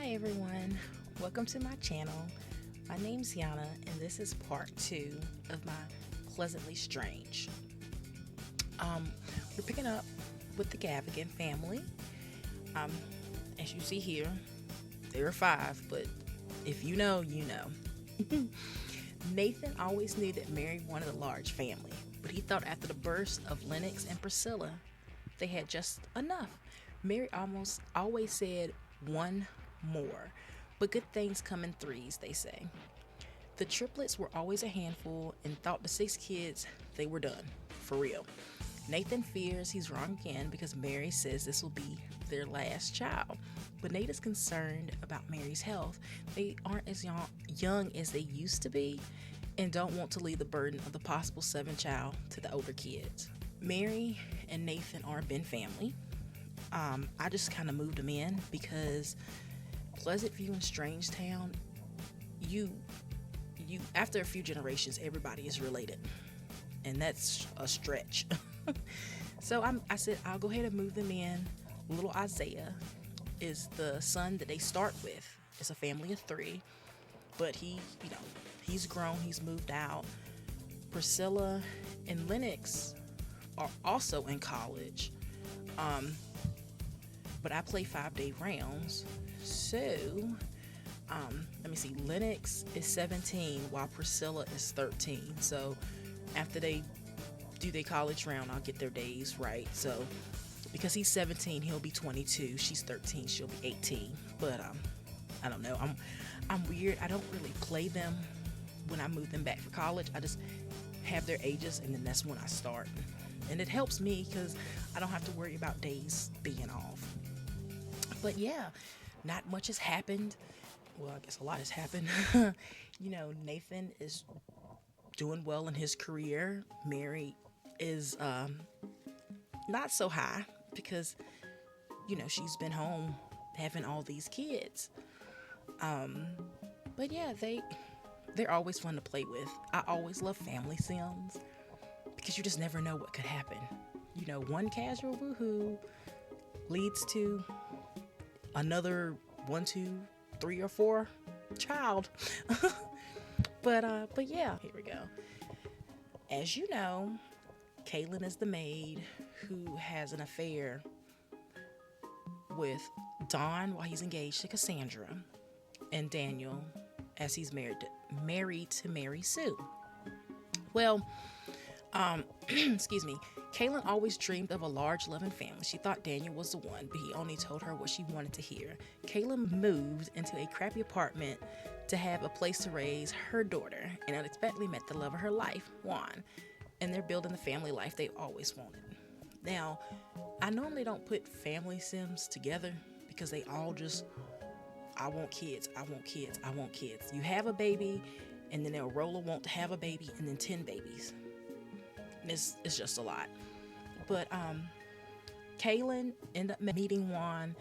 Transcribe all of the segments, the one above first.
Hi everyone, welcome to my channel. My name's Yana and this is part 2 of my Pleasantly Strange. We're picking up with the Gavigan family. As you see here, there are 5, but if you know, you know. Nathan always knew that Mary wanted a large family, but he thought after the births of Lennox and Priscilla, they had just enough. Mary almost always said one more, but good things come in threes, they say. The triplets were always a handful and thought the 6 kids, they were done, for real. Nathan fears he's wrong again because Mary says this will be their last child. But Nate is concerned about Mary's health. They aren't as young as they used to be and don't want to leave the burden of the possible 7th child to the older kids. Mary and Nathan are a bin family. I just kind of moved them in because Pleasantview and Strangetown, you after a few generations, everybody is related, and that's a stretch. So I said I'll go ahead and move them in. Little Isaiah is the son that they start with. It's a family of 3, but he's grown. He's moved out. Priscilla and Lennox are also in college. But I play 5-day rounds. So, let me see. Lennox is 17 while Priscilla is 13. So, after they do their college round, I'll get their days right. So, because he's 17, he'll be 22. She's 13, she'll be 18. But I don't know. I'm weird. I don't really play them when I move them back for college. I just have their ages, and then that's when I start. And it helps me because I don't have to worry about days being off. But yeah, not much has happened. Well, I guess a lot has happened. Nathan is doing well in his career. Mary is not so high because, she's been home having all these kids. But yeah, they're always fun to play with. I always love family sims because you just never know what could happen. One casual woohoo leads to another 1, 2, 3, or 4 child. but yeah, here we go. As you know, Kaylin is the maid who has an affair with Don while he's engaged to Cassandra, and Daniel as he's married to Mary Sue. Well, excuse me. Kaylin always dreamed of a large, loving family. She thought Daniel was the one, but he only told her what she wanted to hear. Kaylin moved into a crappy apartment to have a place to raise her daughter and unexpectedly met the love of her life, Juan, and they're building the family life they always wanted. Now, I normally don't put family sims together because they all just, I want kids, I want kids, I want kids. You have a baby, and then they'll roll a want to have a baby, and then 10 babies. It's just a lot. But Kaylin ended up meeting Juan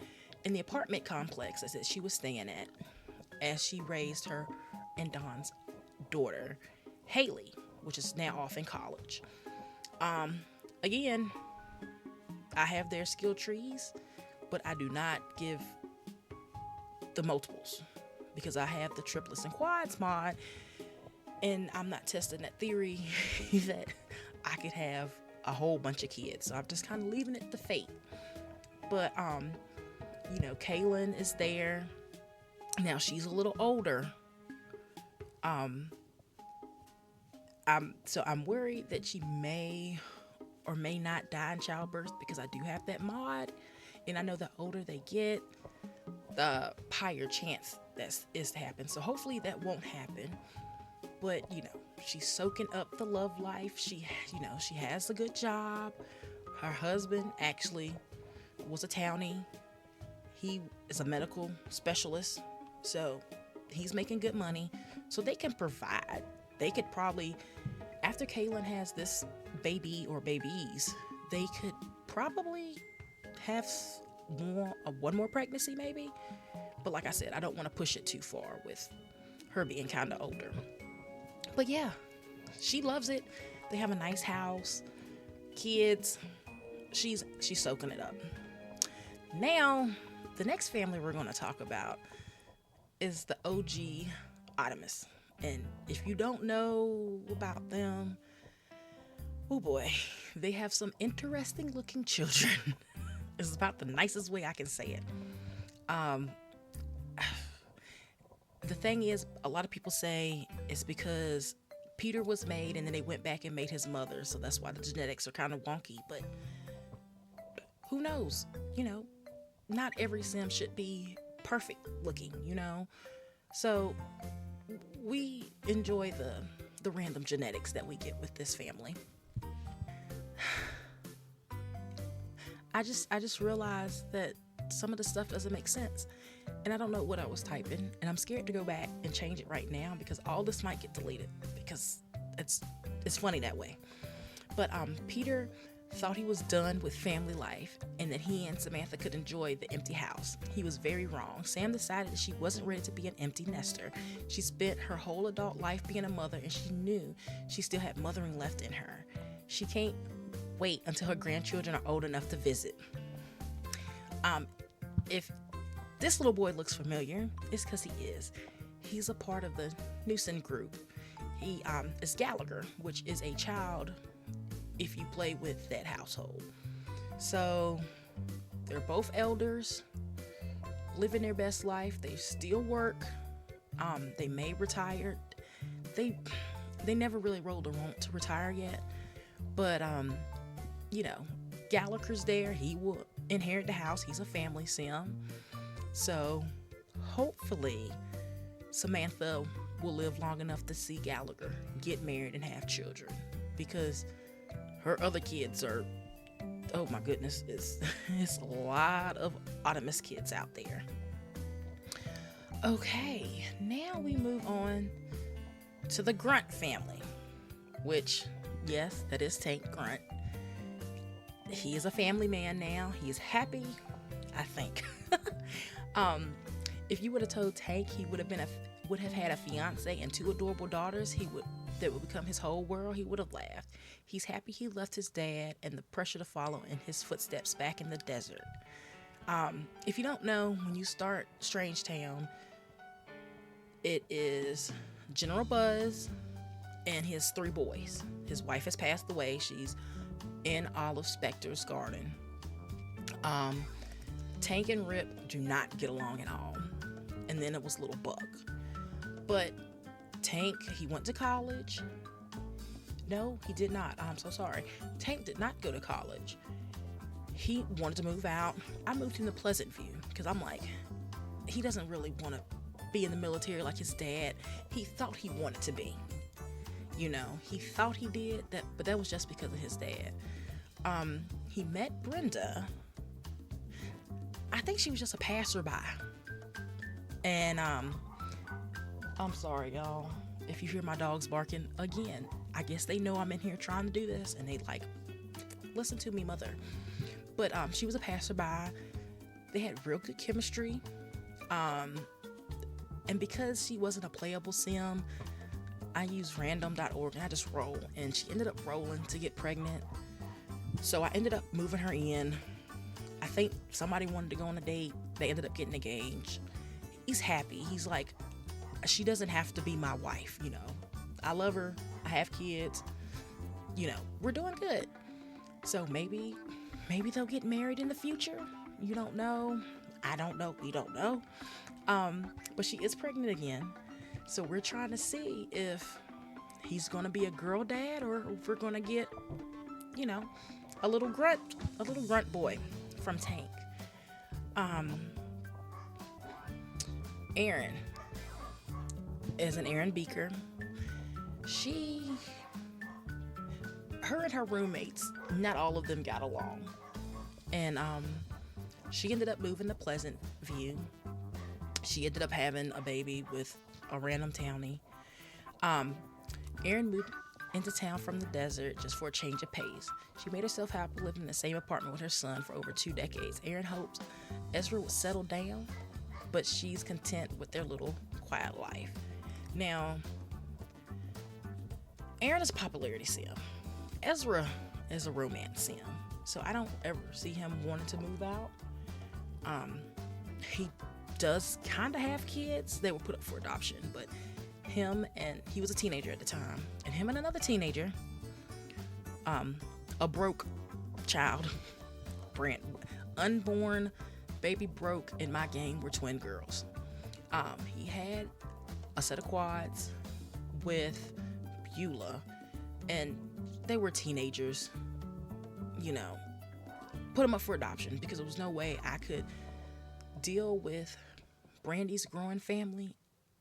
in the apartment complex that she was staying at as she raised her and Don's daughter, Haley, which is now off in college. Again, I have their skill trees, but I do not give the multiples because I have the triplets and quads mod, and I'm not testing that theory that I could have a whole bunch of kids. So I'm just kind of leaving it to fate. But Kaylin is there. Now she's a little older. I'm worried that she may or may not die in childbirth because I do have that mod. And I know the older they get, the higher chance that is to happen. So hopefully that won't happen. But, she's soaking up the love life. She has a good job. Her husband actually was a townie. He is a medical specialist. So he's making good money. So they can provide. They could probably, after Kaylin has this baby or babies, they could probably have one more pregnancy maybe. But like I said, I don't want to push it too far with her being kind of older. But yeah, she loves it. They have a nice house, kids. She's soaking it up. Now, the next family we're going to talk about, is the OG Ottomas. And if you don't know about them, oh boy, they have some interesting looking children. It's about the nicest way I can say it. Um, the thing is, a lot of people say it's because Peter was made and then they went back and made his mother. So that's why the genetics are kind of wonky. But who knows? Not every sim should be perfect looking, So we enjoy the random genetics that we get with this family. I just realized that some of the stuff doesn't make sense. And I don't know what I was typing. And I'm scared to go back and change it right now because all this might get deleted because it's funny that way. But Peter thought he was done with family life and that he and Samantha could enjoy the empty house. He was very wrong. Sam decided that she wasn't ready to be an empty nester. She spent her whole adult life being a mother and she knew she still had mothering left in her. She can't wait until her grandchildren are old enough to visit. If this little boy looks familiar, it's because he is. He's a part of the Newson group. He is Gallagher, which is a child if you play with that household. So they're both elders, living their best life. They still work. They may retire. They never really rolled a want to retire yet. But Gallagher's there. He will inherit the house. He's a family sim. So hopefully Samantha will live long enough to see Gallagher get married and have children, because her other kids are, oh my goodness, it's a lot of Ottomas kids out there. Okay, now we move on to the Grunt family, which, yes, that is Tank Grunt. He is a family man now. He is happy, I think. If you would have told Tank he would have had a fiance and 2 adorable daughters, that would become his whole world, he would have laughed. He's happy he left his dad and the pressure to follow in his footsteps back in the desert. If you don't know, when you start Strange Town, it is General Buzz and his 3 boys. His wife has passed away. She's in Olive Specter's garden. Tank and Rip do not get along at all. And then it was Little Buck. But Tank, he went to college. No, he did not. I'm so sorry. Tank did not go to college. He wanted to move out. I moved him to Pleasantveiw because I'm like, he doesn't really want to be in the military like his dad. He thought he wanted to be. He thought he did that, but that was just because of his dad. He met Brenda. I think she was just a passerby. And I'm sorry, y'all, if you hear my dogs barking again. I guess they know I'm in here trying to do this, and they like, listen to me, mother. But she was a passerby. They had real good chemistry. And because she wasn't a playable sim, I used random.org and I just roll. And she ended up rolling to get pregnant. So I ended up moving her in. I think somebody wanted to go on a date. They ended up getting engaged. He's happy. He's like, she doesn't have to be my wife, I love her. I have kids. We're doing good. So maybe they'll get married in the future. You don't know. I don't know. We don't know. But she is pregnant again. So we're trying to see if he's going to be a girl dad or if we're going to get, a little grunt boy from Tank. Erin is an Erin Beaker. Her and her roommates, not all of them got along. And she ended up moving to Pleasantveiw. She ended up having a baby with a random townie. Erin moved into town from the desert just for a change of pace. She made herself happy living in the same apartment with her son for over 2 decades. Erin hopes Ezra would settle down, but she's content with their little quiet life. Now, Erin is a popularity sim. Ezra is a romance sim. So I don't ever see him wanting to move out. does kind of have kids. They were put up for adoption, but he was a teenager at the time, and him and another teenager, a broke child, unborn baby broke in my game were twin girls. He had a set of quads with Beulah, and they were teenagers, put them up for adoption because there was no way I could deal with Brandy's growing family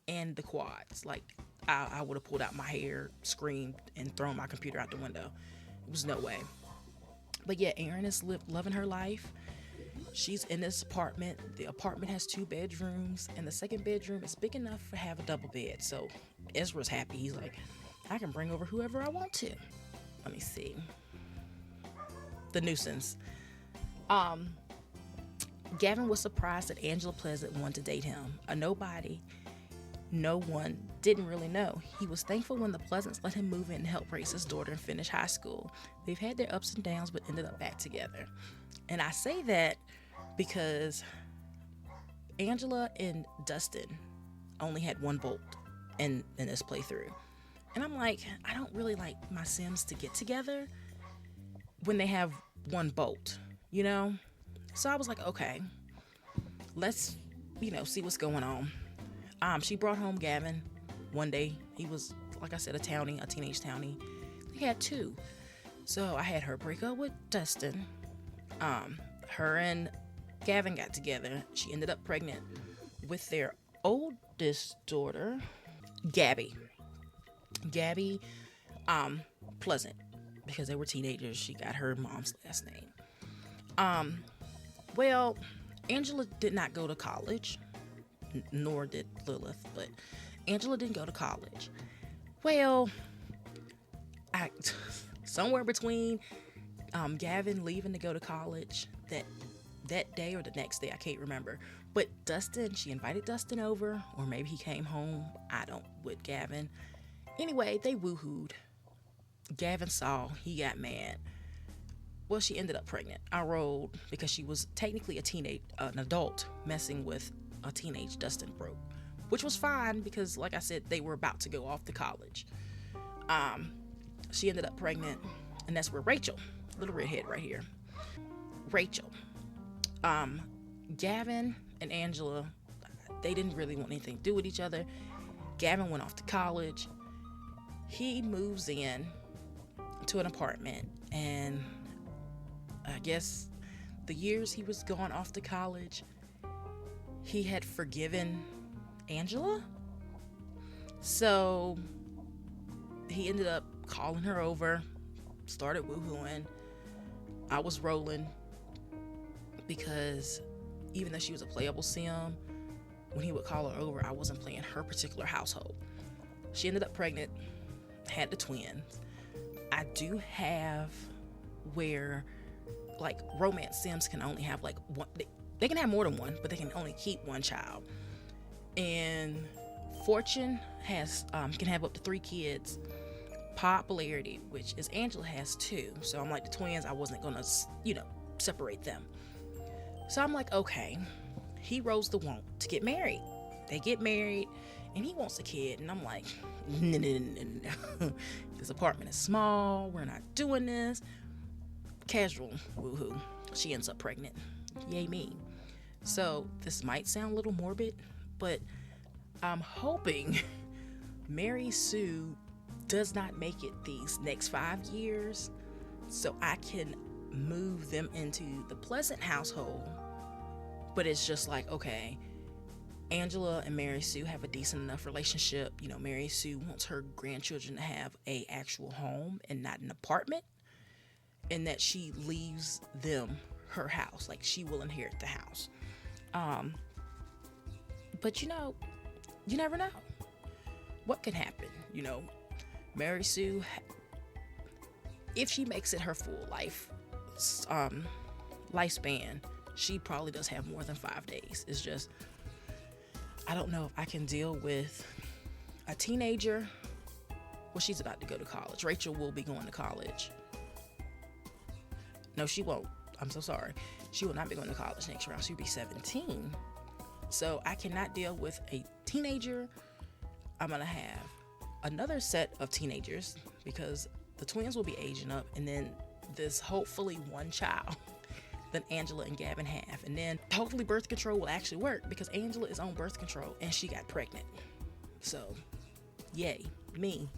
and the quads. Like, I would have pulled out my hair, screamed, and thrown my computer out the window. It was no way. But yeah, Erin is loving her life. She's in this apartment. The apartment has 2 bedrooms, and the second bedroom is big enough to have a double bed. So Ezra's happy. He's like, I can bring over whoever I want to. Let me see. The Newsons. Gavin was surprised that Angela Pleasant wanted to date him. A nobody no one didn't really know. He was thankful when the Pleasants let him move in and help raise his daughter and finish high school. They've had their ups and downs, but ended up back together. And I say that because Angela and Dustin only had 1 bolt in this playthrough. And I'm like, I don't really like my Sims to get together when they have 1 bolt, So I was like, okay, let's, see what's going on. She brought home Gavin one day. He was, like I said, a teenage townie. They had 2. So I had her break up with Dustin. Her and Gavin got together. She ended up pregnant with their oldest daughter, Gabby, Pleasant, because they were teenagers. She got her mom's last name. Well, Angela did not go to college, nor did Lilith, but Angela didn't go to college. Well, somewhere between Gavin leaving to go to college that day or the next day, I can't remember. But she invited Dustin over, or maybe he came home, with Gavin. Anyway, they woohooed. Gavin saw, he got mad. Well, she ended up pregnant. I rolled because she was technically an adult messing with a teenage Dustin broke, which was fine because, like I said, they were about to go off to college. She ended up pregnant, and that's where Rachel, little redhead right here, Rachel, Gavin and Angela, they didn't really want anything to do with each other. Gavin went off to college. He moves in to an apartment, and I guess the years he was gone off to college, he had forgiven Angela. So he ended up calling her over, started woohooing. I was rolling because even though she was a playable sim, when he would call her over, I wasn't playing her particular household. She ended up pregnant, had the twins. I do have where, like, romance sims can only have, like, one. They can have more than one, but they can only keep 1 child. And Fortune can have up to 3 kids. Popularity, which is Angela, has 2. So I'm like, the twins, I wasn't gonna, separate them. So I'm like, okay, he rolls the want to get married. They get married, and he wants a kid. And I'm like, no. This apartment is small. We're not doing this. Casual, woohoo. She ends up pregnant. Yay me. So this might sound a little morbid, but I'm hoping Mary Sue does not make it these next 5 years so I can move them into the Pleasant household. But it's just like, okay, Angela and Mary Sue have a decent enough relationship. Mary Sue wants her grandchildren to have a actual home and not an apartment, and that she leaves them her house. Like, she will inherit the house. But you never know what can happen. Mary Sue, if she makes it her full lifespan, she probably does have more than 5 days. It's just, I don't know if I can deal with a teenager. Well, she's about to go to college. Rachel will be going to college. No, she won't. I'm so sorry. She will not be going to college next round. She'll be 17. So I cannot deal with a teenager. I'm going to have another set of teenagers because the twins will be aging up, and then this hopefully one child that Angela and Gavin have. And then hopefully birth control will actually work because Angela is on birth control and she got pregnant. So, yay, me.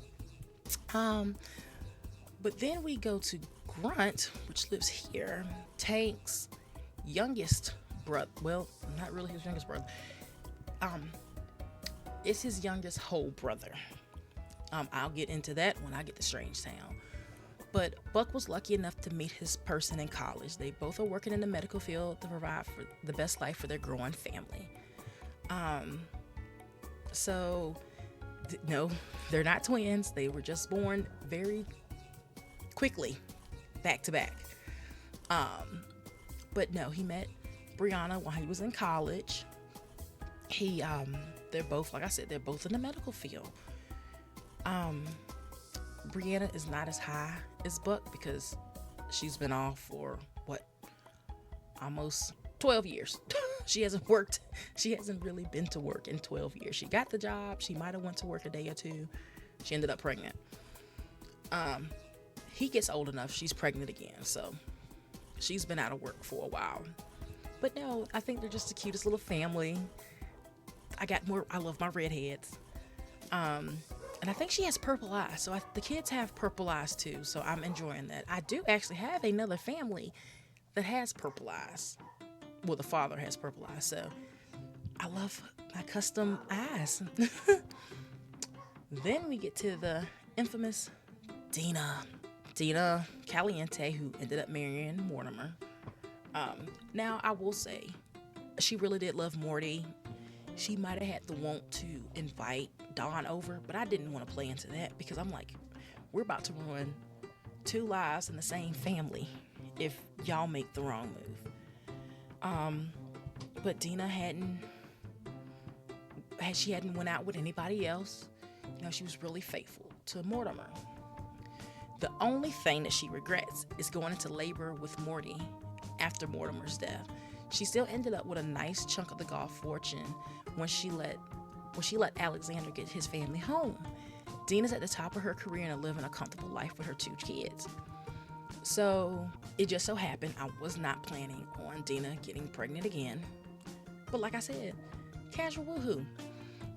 But then we go to Grunt, which lives here. Tank's youngest brother. Well, not really his youngest brother. It's his youngest whole brother. I'll get into that when I get to Strange Town. But Buck was lucky enough to meet his person in college. They both are working in the medical field to provide for the best life for their growing family. No, they're not twins. They were just born very quickly, back to back. But no, he met Brianna while he was in college. They're both, like I said, they're both in the medical field. Brianna is not as high as Buck because she's been off for almost 12 years. She hasn't really been to work in 12 years. She got the job. She might have went to work a day or two. She ended up pregnant. He gets old enough, she's pregnant again. So she's been out of work for a while. But no, I think they're just the cutest little family. I love my redheads. And I think she has purple eyes. So the kids have purple eyes too. So I'm enjoying that. I do actually have another family that has purple eyes. Well, the father has purple eyes. So I love my custom eyes. Then we get to the infamous Dina Caliente, who ended up marrying Mortimer. Now, I will say, she really did love Morty. She might have had the want to invite Dawn over, but I didn't want to play into that because I'm like, we're about to ruin 2 lives in the same family if y'all make the wrong move. But Dina hadn't went out with anybody else. She was really faithful to Mortimer. The only thing that she regrets is going into labor with Morty after Mortimer's death. She still ended up with a nice chunk of the Goth fortune when she let Alexander get his family home. Dina's at the top of her career and living a comfortable life with her 2 kids. So it just so happened I was not planning on Dina getting pregnant again. But like I said, casual woohoo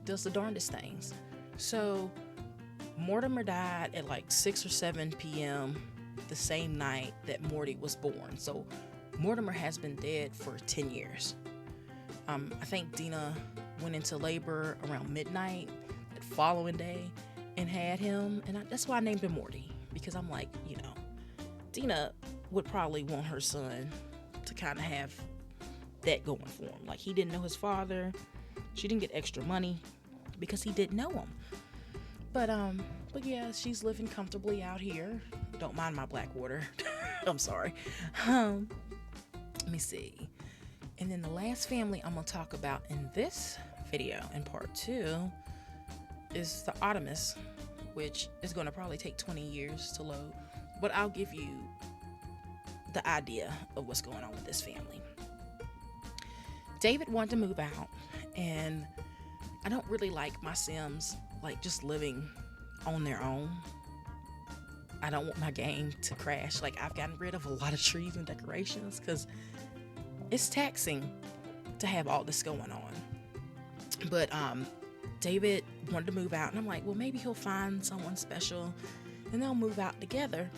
does the darndest things. So Mortimer died at like 6 or 7 p.m. the same night that Morty was born. So Mortimer has been dead for 10 years. I think Dina went into labor around midnight that following day and had him. And that's why I named him Morty. Because I'm like, Dina would probably want her son to kind of have that going for him. Like, he didn't know his father. She didn't get extra money because he didn't know him. But yeah, she's living comfortably out here. Don't mind my black water. I'm sorry. Let me see. And then the last family I'm going to talk about in this video, in part 2, is the Ottomas, which is going to probably take 20 years to load. But I'll give you the idea of what's going on with this family. David wanted to move out, and I don't really like my Sims like just living on their own. I don't want my game to crash. Like, I've gotten rid of a lot of trees and decorations because it's taxing to have all this going on. But David wanted to move out, and I'm like, well, maybe he'll find someone special and they'll move out together.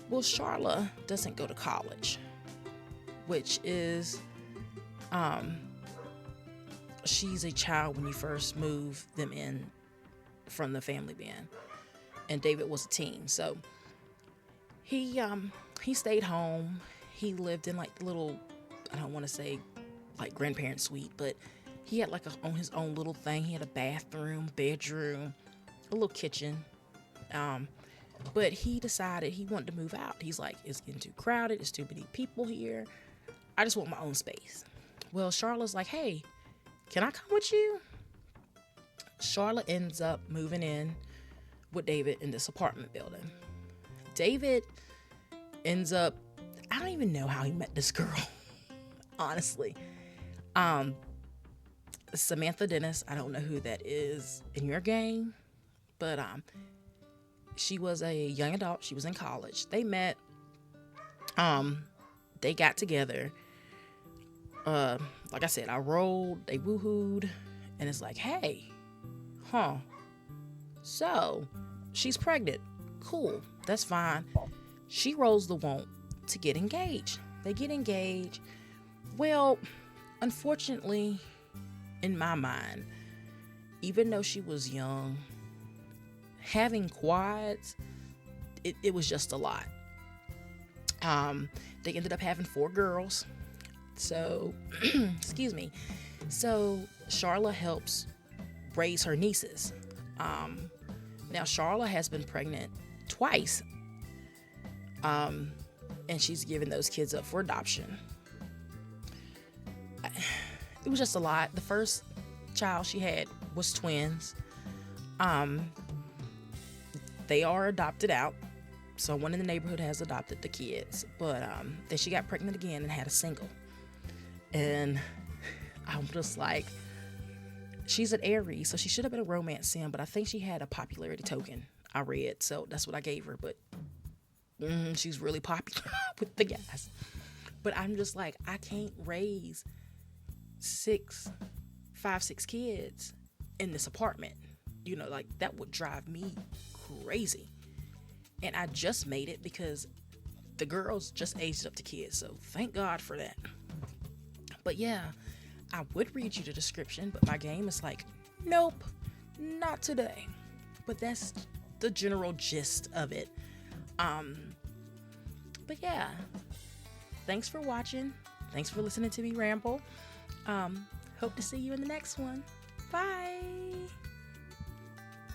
Well, Charla doesn't go to college, which is she's a child when you first move them in from the family band, and David was a teen. So he stayed home. He lived in like the little, I don't want to say like grandparent suite, but he had like on his own little thing. He had a bathroom, bedroom, a little kitchen. But he decided he wanted to move out. He's like, it's getting too crowded. It's too many people here. I just want my own space. Well, Charlotte's like, hey, can I come with you? Charlotte ends up moving in with David in this apartment building. David ends up, I don't even know how he met this girl, honestly. Samantha Dennis, I don't know who that is in your game, but she was a young adult. She was in college. They met. They got together. Like I said, I rolled. They woohooed, and it's like, hey, so she's pregnant. Cool, that's fine. She rolls the won't to get engaged. They get engaged. Well, unfortunately, in my mind, even though she was young, having quads, it was just a lot. They ended up having 4 girls. So, excuse me. So Charla helps raise her nieces. Now Charla has been pregnant twice. And she's given those kids up for adoption. It was just a lot. The first child she had was twins. They are adopted out. So one in the neighborhood has adopted the kids. But then she got pregnant again and had a single. And I'm just like, she's an Aries, so she should have been a romance sim, but I think she had a popularity token, I read. So that's what I gave her. But she's really popular with the guys. But I'm just like, I can't raise 5, 6 kids in this apartment. You know, like that would drive me crazy. And I just made it because the girls just aged up to kids. So thank God for that. But yeah, I would read you the description, but my game is like, nope, not today. But that's the general gist of it. But yeah, thanks for watching. Thanks for listening to me ramble. Hope to see you in the next one. Bye.